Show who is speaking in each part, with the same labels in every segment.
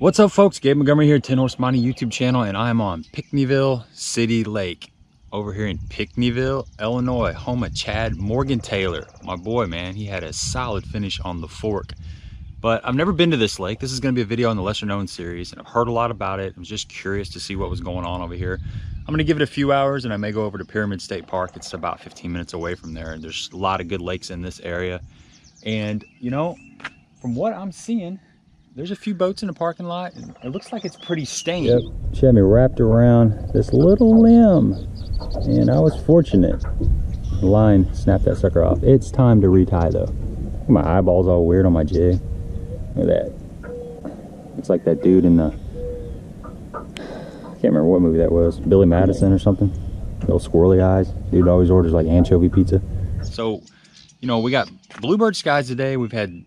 Speaker 1: What's up, folks? Gabe Montgomery here, 10 Horse Mining YouTube channel, and I'm on Pickneyville City Lake over here in Pickneyville, Illinois, home of Chad Morgan Taylor. My boy, man, he had a solid finish on the fork. But I've never been to this lake. This is going to be a video on the lesser known series, and I've heard a lot about it. I was just curious to see what was going on over here. I'm going to give it a few hours, and I may go over to Pyramid State Park. It's about 15 minutes away from there, and there's a lot of good lakes in this area. And, you know, from what I'm seeing, there's a few boats in the parking lot, and it looks like it's pretty stained. Yep, she had me wrapped around this little limb, and I was fortunate. The line snapped that sucker off. It's time to retie though. My eyeball's all weird on my jig. Look at that. Looks like that dude in the, I can't remember what movie that was. Billy Madison or something. Little squirrely eyes. Dude always orders like anchovy pizza. So, you know, we got bluebird skies today. We've had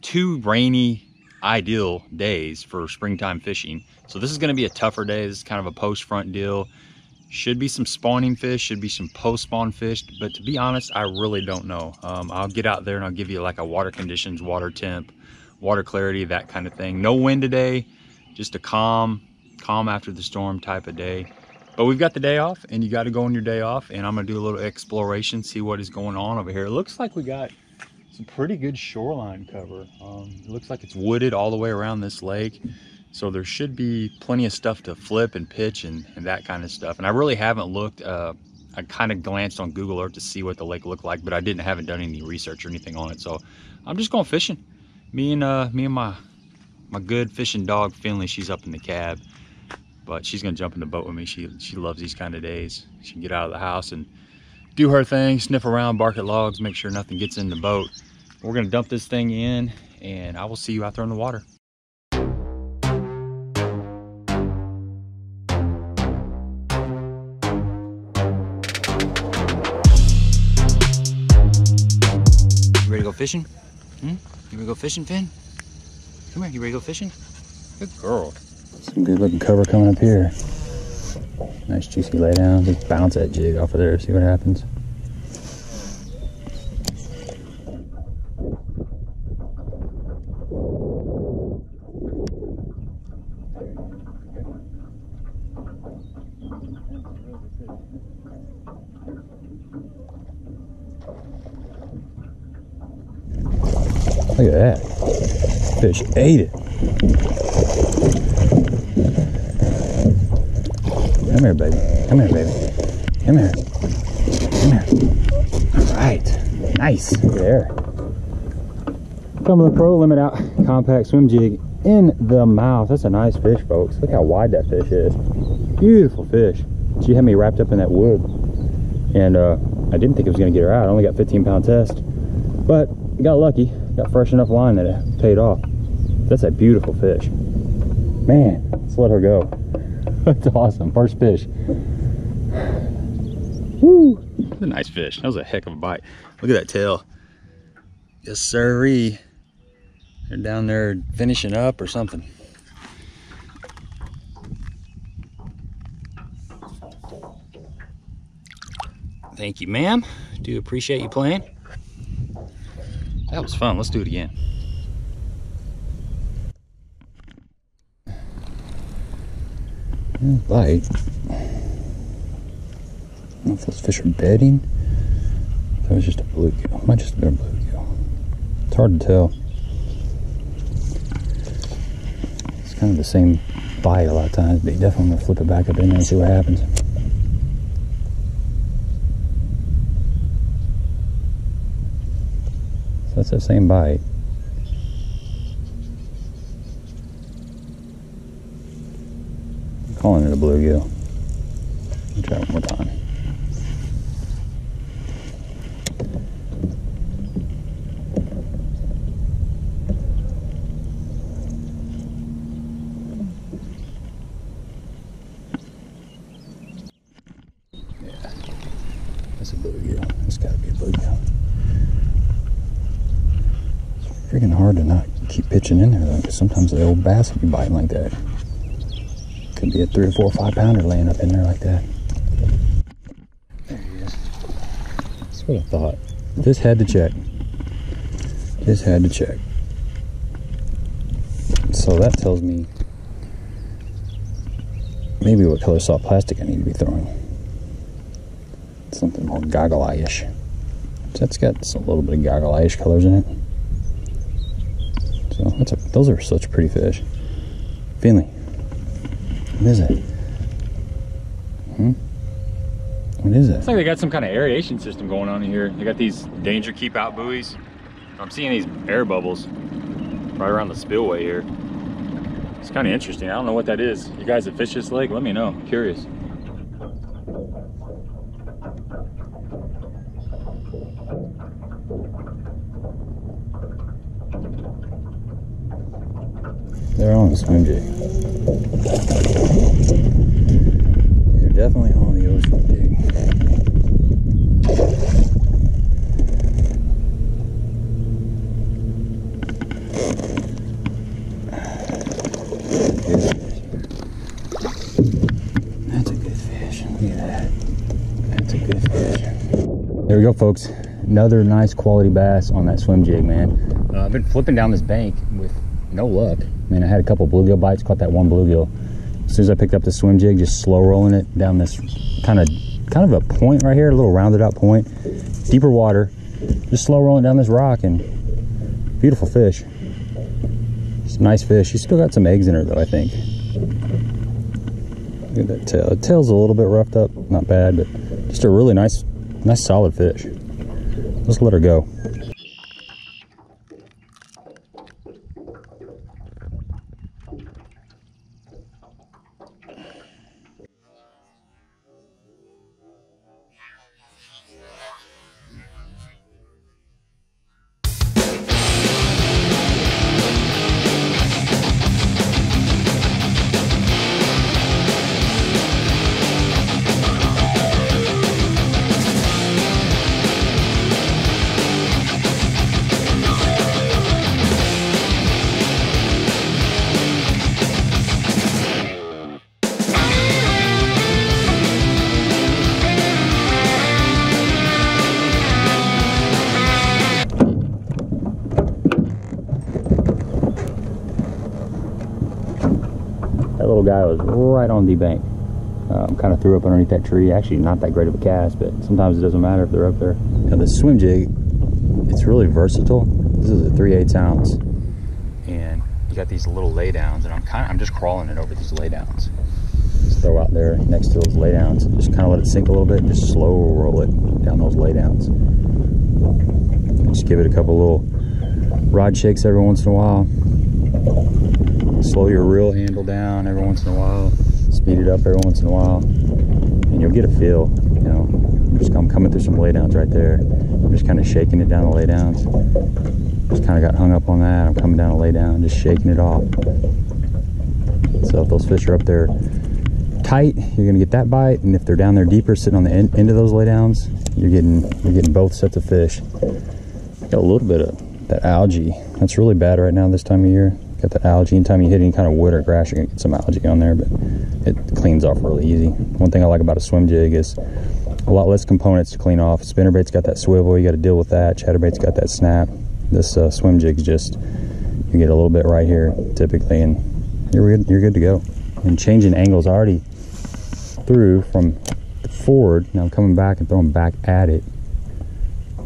Speaker 1: 2 rainy, ideal days for springtime fishing. So this is going to be a tougher day. This is kind of a post-front deal. Should be some spawning fish, should be some post-spawn fish, but to be honest, I really don't know. I'll get out there and I'll give you like a water conditions, water temp, water clarity, that kind of thing. No wind today, just a calm after the storm type of day. But we've got the day off, and you got to go on your day off, and I'm going to do a little exploration, see what is going on over here. It looks like we got some pretty good shoreline cover. It looks like it's wooded all the way around this lake, so there should be plenty of stuff to flip and pitch and that kind of stuff. And I really haven't looked. I kind of glanced on Google Earth to see what the lake looked like, but I haven't done any research or anything on it. So I'm just going fishing. Me and my good fishing dog Finley, she's up in the cab, but she's gonna jump in the boat with me. She loves these kind of days. She can get out of the house and do her thing, sniff around, bark at logs, make sure nothing gets in the boat. We're gonna dump this thing in, and I will see you out there in the water. You ready to go fishing? You ready to go fishing, Finn? Come here, you ready to go fishing? Good girl. Some good looking cover coming up here. Nice juicy lay down. Just bounce that jig off of there, see what happens. Look at that. Fish ate it. Come here, baby. Come here, baby. Come here. Come here. All right. Nice. There. Cumberland Pro Limit Out Compact Swim Jig in the mouth. That's a nice fish, folks. Look how wide that fish is. Beautiful fish. She had me wrapped up in that wood, and I didn't think it was going to get her out. I only got 15-pound test, but got lucky. Got fresh enough line that it paid off. That's a beautiful fish. Man, let's let her go. That's awesome. First fish. Woo! That's a nice fish. That was a heck of a bite. Look at that tail. Yes, sirree. They're down there finishing up or something. Thank you, ma'am. Do appreciate you playing. That was fun. Let's do it again. Bite. I don't know if those fish are bedding. That was just a bluegill. Might just have been a bluegill. It's hard to tell. It's kind of the same bite a lot of times, but you definitely want to flip it back up in there and see what happens. So that's the same bite. Calling it a bluegill. I'll try it one more time. Yeah, that's a bluegill. It's got to be a bluegill. It's freaking hard to not keep pitching in there though, because sometimes the old bass will be biting like that. Could be a 3 or 4 or 5 pounder laying up in there like that. There he is. That's what I thought. Just had to check. Just had to check.
Speaker 2: So that tells me maybe what color soft plastic I need to be throwing. Something more goggle eye-ish. That's got a little bit of goggle eye-ish colors in it. So those are such pretty fish. Finley, what is it? What is it?
Speaker 1: It's like they got some kind of aeration system going on in here. They got these danger keep out buoys. I'm seeing these air bubbles right around the spillway here. It's kind of interesting. I don't know what that is. You guys that fish this lake, let me know. I'm curious.
Speaker 2: They're on the swim jig. They're definitely on the ocean jig. That's a good fish. Look at that. That's a good fish. There we go, folks. Another nice quality bass on that swim jig, man. I've been flipping down this bank with no luck. I mean, I had a couple bluegill bites, caught that one bluegill. As soon as I picked up the swim jig, just slow rolling it down this kind of a point right here, a little rounded out point, deeper water, just slow rolling down this rock, and beautiful fish. It's a nice fish. She's still got some eggs in her though, I think. Look at that tail. The tail's a little bit roughed up, not bad, but just a really nice solid fish. Let's let her go. Little guy was right on the bank. Kind of threw up underneath that tree. Actually, not that great of a cast, but sometimes it doesn't matter if they're up there. Now the swim jig, it's really versatile. This is a 3/8 ounce, and you got these little laydowns, and I'm just crawling it over these laydowns. Just throw out there next to those laydowns, and just kind of let it sink a little bit, and just slow roll it down those laydowns. Just give it a couple little rod shakes every once in a while. Slow your reel handle down every once in a while. Speed it up every once in a while, and you'll get a feel. You know, I'm coming through some laydowns right there. I'm just kind of shaking it down the laydowns. Just kind of got hung up on that. I'm coming down a laydown, just shaking it off. So if those fish are up there tight, you're gonna get that bite, and if they're down there deeper, sitting on the end of those laydowns, you're getting both sets of fish. Got a little bit of that algae. That's really bad right now this time of year. Got the algae. Anytime you hit any kind of wood or grass, you're gonna get some algae on there, but it cleans off really easy. One thing I like about a swim jig is a lot less components to clean off. Spinnerbait's got that swivel, you got to deal with that. Chatterbait's got that snap. This swim jig's just, you get a little bit right here typically, and you're good to go. And changing angles, I already threw from the forward. Now I'm coming back and throwing back at it.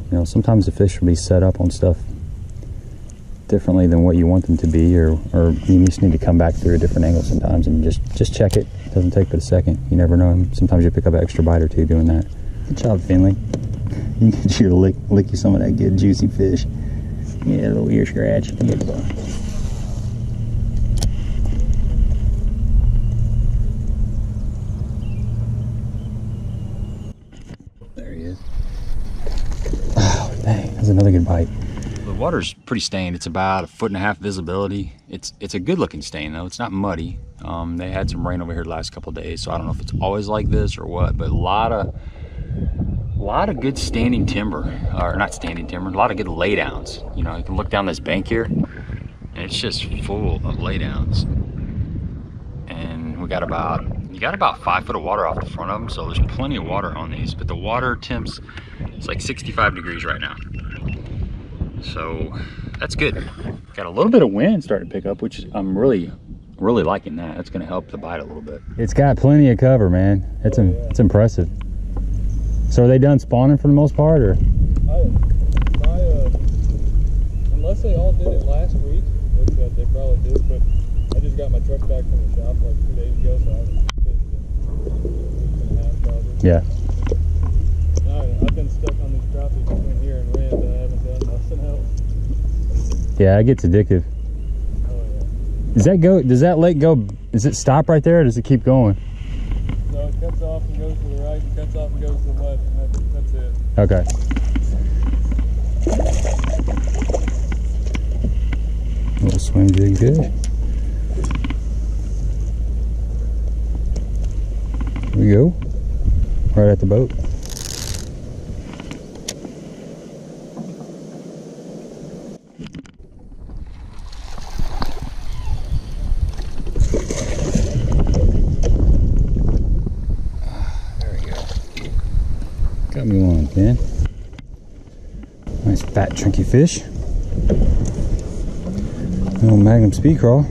Speaker 2: You know, sometimes the fish will be set up on stuff differently than what you want them to be, or you just need to come back through a different angle sometimes and just check it. It doesn't take but a second. You never know. Sometimes you pick up an extra bite or two doing that. Good job, Finley. You get you to lick you some of that good juicy fish. Yeah, a little ear scratch. Good boy. There he is. Oh, dang, that's another good bite.
Speaker 1: The water's pretty stained. It's about 1.5 foot visibility. It's a good looking stain though. It's not muddy. They had some rain over here the last couple of days, so I don't know if it's always like this or what, but a lot of good standing timber, or not standing timber, a lot of good laydowns. You know, you can look down this bank here and it's just full of laydowns. And you got about 5 foot of water off the front of them, so there's plenty of water on these, but the water temps, it's like 65 degrees right now. So That's good. Got a little bit of wind starting to pick up, which I'm really liking that. That's going to help the bite a little bit.
Speaker 2: It's got plenty of cover, man. It's impressive. So are they done spawning for the most part, or?
Speaker 3: Unless they all did it last week, which they probably did, but I just got my truck back from the shop like 2 days ago, so I haven't fished in a week and a half probably.
Speaker 2: Yeah.
Speaker 3: I've been stuck on these crappies between here and Rand. I haven't done nothing else.
Speaker 2: Yeah, it gets addictive.
Speaker 3: Oh yeah.
Speaker 2: Does that lake go, does it stop right there, or does it keep going?
Speaker 3: No, it cuts off and goes to the right, and cuts off and goes to the left, and that's it.
Speaker 2: Okay. Little swim jig fish. Here we go. Right at the boat. There we go. Got me one, man. Nice fat chunky fish. Little Magnum speed crawl.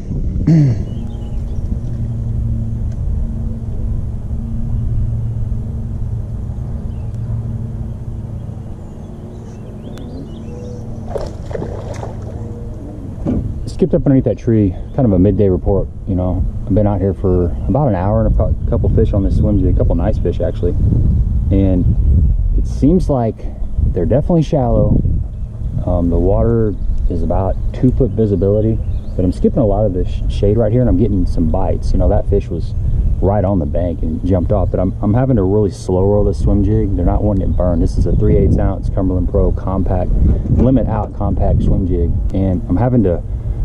Speaker 2: Skipped up underneath that tree, kind of a midday report, you know. I've been out here for about an hour and I've caught a couple fish on this swim jig, a couple nice fish actually. And it seems like they're definitely shallow. The water is about 2 foot visibility, but I'm skipping a lot of the shade right here and I'm getting some bites. You know, that fish was right on the bank and jumped off, but I'm having to really slow roll this swim jig. They're not wanting it burned. This is a 3/8 ounce Cumberland Pro compact, limit out compact swim jig, and I'm having to,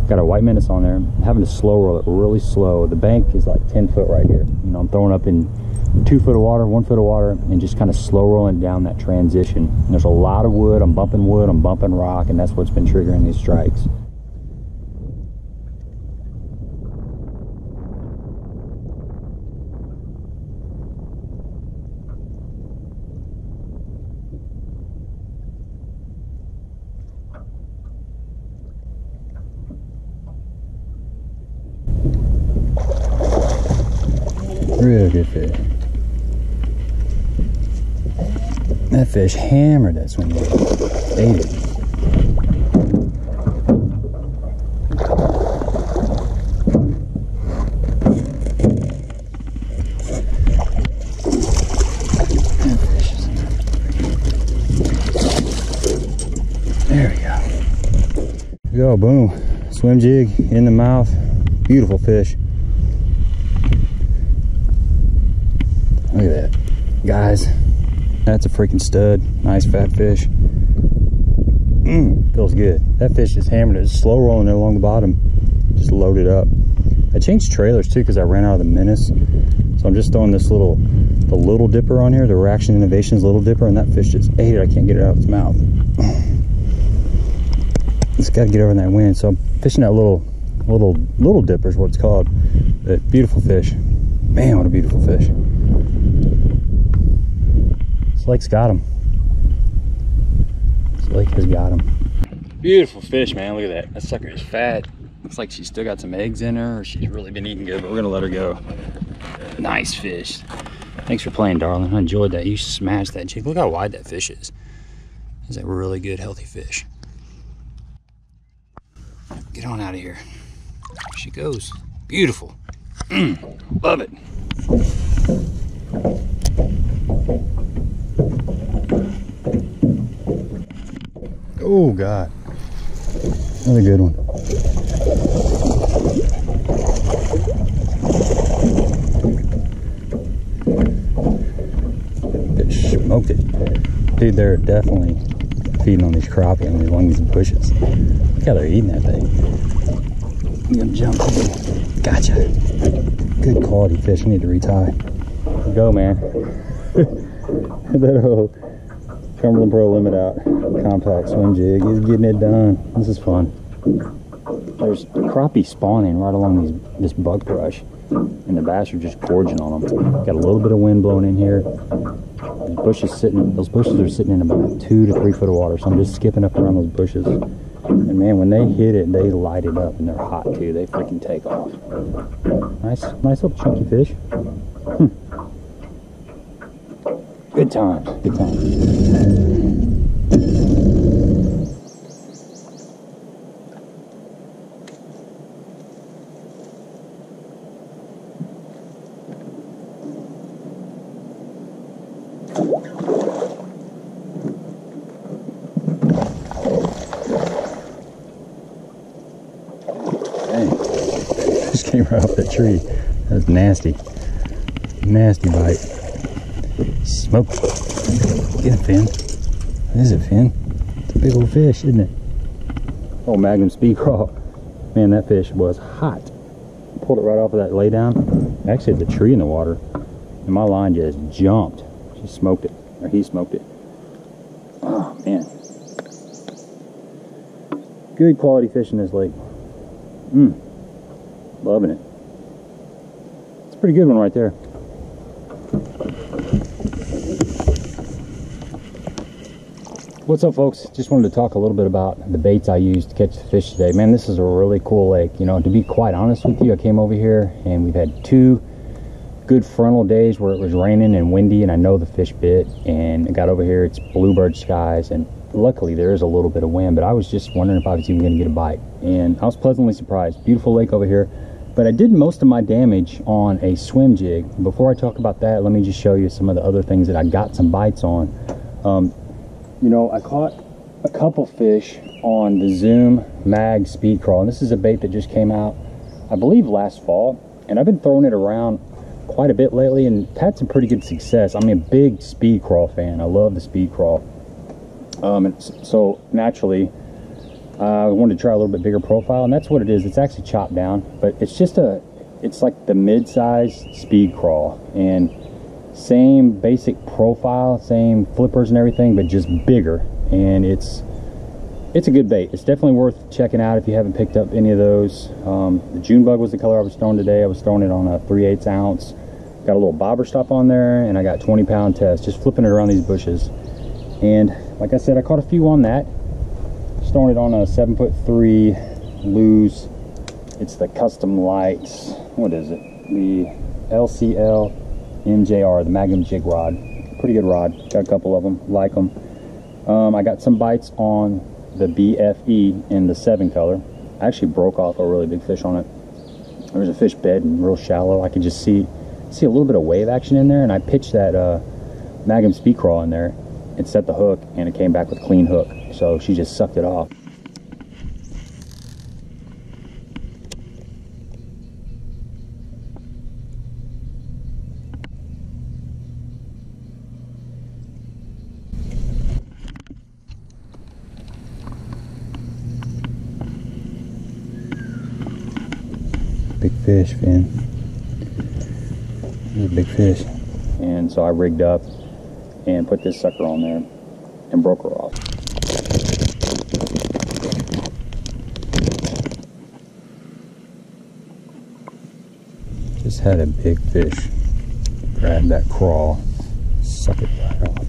Speaker 2: got a white menace on there, I'm having to slow roll it really slow. The bank is like 10 foot right here. You know, I'm throwing up in 2 foot of water, 1 foot of water, and just kind of slow rolling down that transition. And there's a lot of wood, I'm bumping rock, and that's what's been triggering these strikes. Real good fish. That fish hammered that swim jig. Ate it. There we go. There we go, boom. Swim jig in the mouth. Beautiful fish. Look at that, guys. That's a freaking stud. Nice fat fish. Feels good. That fish just hammered it. It's slow rolling it along the bottom. Just loaded up. I changed trailers too because I ran out of the menace. So I'm just throwing this the little dipper on here, the Reaction Innovations little dipper, and that fish just ate it. I can't get it out of its mouth. Just got to get over in that wind. So I'm fishing that little dipper is what it's called. But beautiful fish. Man, what a beautiful fish. This lake's got him. This lake has got him. Beautiful fish, man. Look at that. That sucker is fat. Looks like she's still got some eggs in her, or she's really been eating good, but we're gonna let her go. Nice fish. Thanks for playing, darling. I enjoyed that. You smashed that jig. Look how wide that fish is. That's a really good, healthy fish. Get on out of here. There she goes. Beautiful. Love it. Oh God, another good one. Fish smoked it. Dude, they're definitely feeding on these crappie along these bushes. Look how they're eating that thing. I'm gonna jump. Gotcha. Good quality fish. I need to retie. Go, man. That old Cumberland Pro Limit Out compact swim jig is getting it done. This is fun. There's crappie spawning right along this bug brush, and the bass are just gorging on them. Got a little bit of wind blowing in here. Those bushes are sitting in about 2 to 3 foot of water, so I'm just skipping up around those bushes. And man, when they hit it, they light it up, and they're hot too. They freaking take off. Nice little chunky fish. Good times, good times. Just came right off that tree. That was nasty. Nasty bite. Smoke. Get a fin. What is it, Finn? It's a big old fish, isn't it? Oh, Magnum speed crawl. Man, that fish was hot. Pulled it right off of that lay down. Actually, it's a tree in the water. And my line just jumped. She smoked it. Or he smoked it. Oh, man. Good quality fish in this lake. Loving it. It's a pretty good one right there. What's up, folks? Just wanted to talk a little bit about the baits I used to catch the fish today. Man, this is a really cool lake. You know, to be quite honest with you, I came over here and we've had 2 good frontal days where it was raining and windy, and I know the fish bit. And I got over here, it's bluebird skies, and luckily there is a little bit of wind, but I was just wondering if I was even going to get a bite. And I was pleasantly surprised. Beautiful lake over here. But I did most of my damage on a swim jig. Before I talk about that, let me just show you some of the other things that I got some bites on. You know, I caught a couple fish on the Zoom Mag Speed Crawl, and this is a bait that just came out, I believe, last fall, and I've been throwing it around quite a bit lately and had some pretty good success. I'm a big Speed Crawl fan. I love the Speed Crawl. And so naturally, I wanted to try a little bit bigger profile, and that's what it is. It's actually chopped down, but it's just it's like the mid-size Speed Crawl, and same basic profile, same flippers and everything, but just bigger. And it's a good bait. It's definitely worth checking out if you haven't picked up any of those. The June bug was the color I was throwing today. I was throwing it on a 3/8 ounce. Got a little bobber stop on there, and I got 20-pound test, just flipping it around these bushes. And like I said, I caught a few on that. Just throwing it on a 7'3" Lures. It's the Custom Lights. What is it? The LCL MJR, the Magnum jig rod. Pretty good rod. Got a couple of them. Like them. I got some bites on the BFE in the 7 color. I actually broke off a really big fish on it. There was a fish bed and real shallow. I could just see a little bit of wave action in there, and I pitched that Magnum Speed Crawl in there and set the hook, and it came back with a clean hook. So she just sucked it off. Big fish, Finn. This is a big fish. And so I rigged up and put this sucker on there and broke her off. Just had a big fish grab that crawl, suck it right off.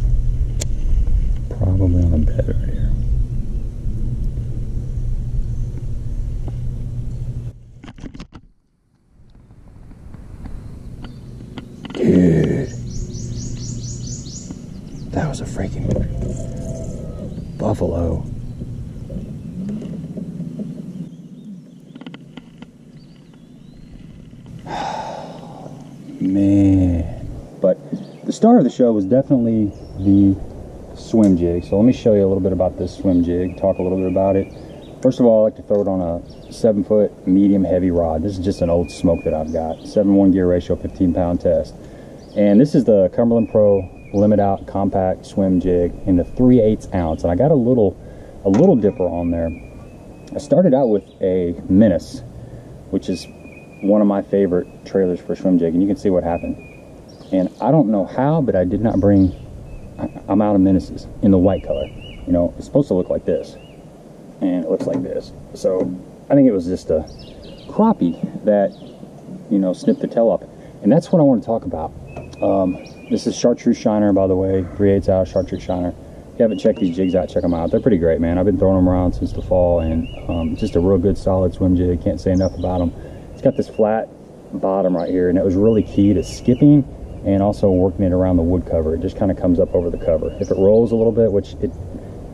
Speaker 2: Probably on the bed right here. Dude, that was a freaking buffalo. Man. But the star of the show was definitely the swim jig. So let me show you a little bit about this swim jig, talk a little bit about it. First of all, I like to throw it on a 7-foot medium heavy rod. This is just an old smoke that I've got. 7-1 gear ratio, 15-pound test. And this is the Cumberland Pro Limit Out Compact Swim Jig in the 3/8 ounce. And I got a little dipper on there. I started out with a Menace, which is one of my favorite trailers for swim jig, and you can see what happened. And I don't know how, but I did not bring, I'm out of Menaces in the white color. You know, it's supposed to look like this, and it looks like this. So I think it was just a crappie that, you know, snipped the tail off. And that's what I want to talk about. This is chartreuse shiner, by the way, 3/8 ounce chartreuse shiner. you haven't checked these jigs out, check them out. They're pretty great, man. I've been throwing them around since the fall, and just a real good solid swim jig. Can't say enough about them. It's got this flat bottom right here, and it was really key to skipping and also working it around the wood cover. It just kind of comes up over the cover. If it rolls a little bit, which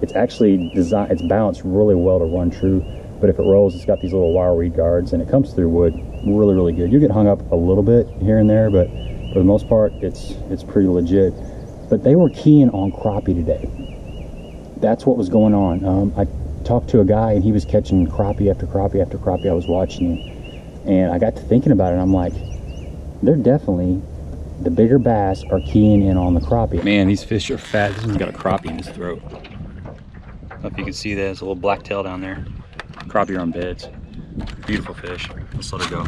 Speaker 2: it's actually designed, it's balanced really well to run true, but if it rolls, it's got these little wire reed guards, and it comes through wood really, really good. You get hung up a little bit here and there, but for the most part, it's pretty legit. But they were keying on crappie today. That's what was going on. I talked to a guy, and he was catching crappie after crappie after crappie. I was watching him, and I got to thinking about it, and I'm like, they're definitely, the bigger bass are keying in on the crappie. Man, these fish are fat. This one's got a crappie in his throat. I don't know if you can see that. There's a little black tail down there. Crappie are on beds. Beautiful fish. Let's let her go.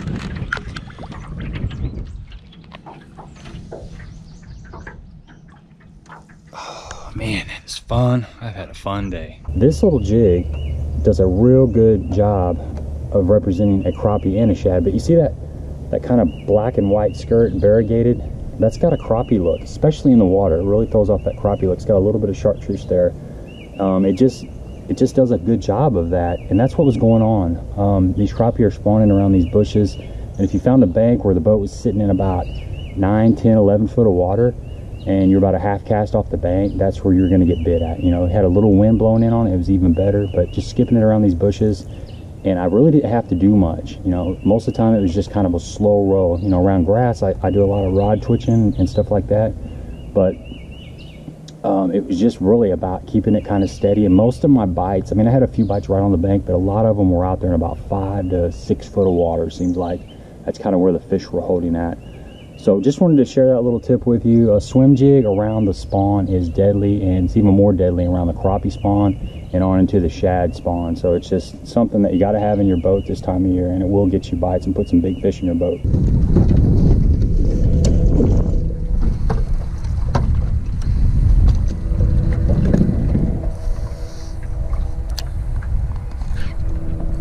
Speaker 2: Oh man, it's fun. I've had a fun day. This little jig does a real good job of representing a crappie and a shad, but you see that kind of black and white skirt variegated? That's got a crappie look, especially in the water. It really throws off that crappie look. It's got a little bit of chartreuse there. It just does a good job of that, and that's what was going on. These crappie are spawning around these bushes, and if you found a bank where the boat was sitting in about 9, 10, 11 foot of water, and you're about a half cast off the bank, that's where you're going to get bit at. You know, it had a little wind blowing in on it, it was even better. But just skipping it around these bushes, and I really didn't have to do much. You know, most of the time it was just kind of a slow roll. You know, around grass I do a lot of rod twitching and stuff like that, but it was just really about keeping it kind of steady. And most of my bites, I mean, I had a few bites right on the bank, but a lot of them were out there in about 5 to 6 foot of water. Seems like that's kind of where the fish were holding at. So just wanted to share that little tip with you. A swim jig around the spawn is deadly, and it's even more deadly around the crappie spawn and on into the shad spawn. So it's just something that you got to have in your boat this time of year, and it will get you bites and put some big fish in your boat.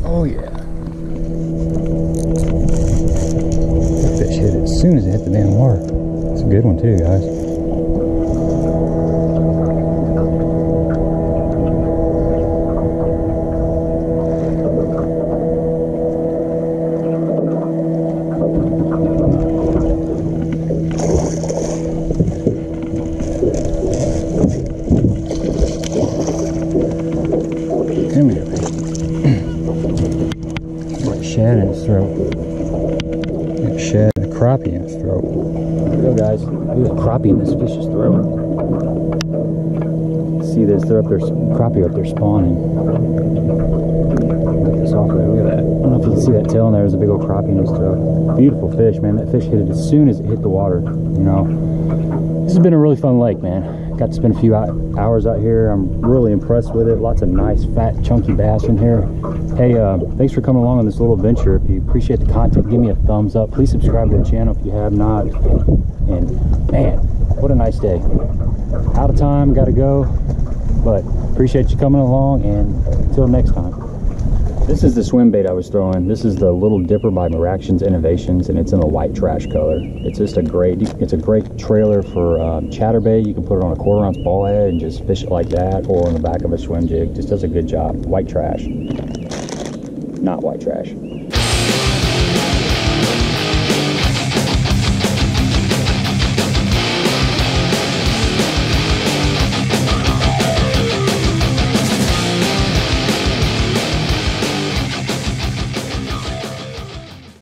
Speaker 2: Oh yeah. That fish hit it as soon as it hit the damn water. It's a good one too, guys. Come here, man. Shad in his throat. Shad and a crappie in his throat. There we go, guys. There's a crappie in this fish's throat. See this? They're up there, crappie up there spawning. Get this off there. Look at that. I don't know if you can see that tail in there. There's a big old crappie in his throat. Beautiful fish, man. That fish hit it as soon as it hit the water. You know, this has been a really fun lake, man. Got to spend a few hours out here. I'm really impressed with it. Lots of nice, fat, chunky bass in here. Hey, thanks for coming along on this little adventure. If you appreciate the content, give me a thumbs up. Please subscribe to the channel if you have not. And man, what a nice day. Out of time, gotta go. But appreciate you coming along, and until next time. This is the swim bait I was throwing. This is the Little Dipper by Miractions Innovations, and it's in a white trash color. It's just a great trailer for chatterbait. You can put it on a 1/4 ounce ball head and just fish it like that, or on the back of a swim jig. Just does a good job. White trash. Not white trash.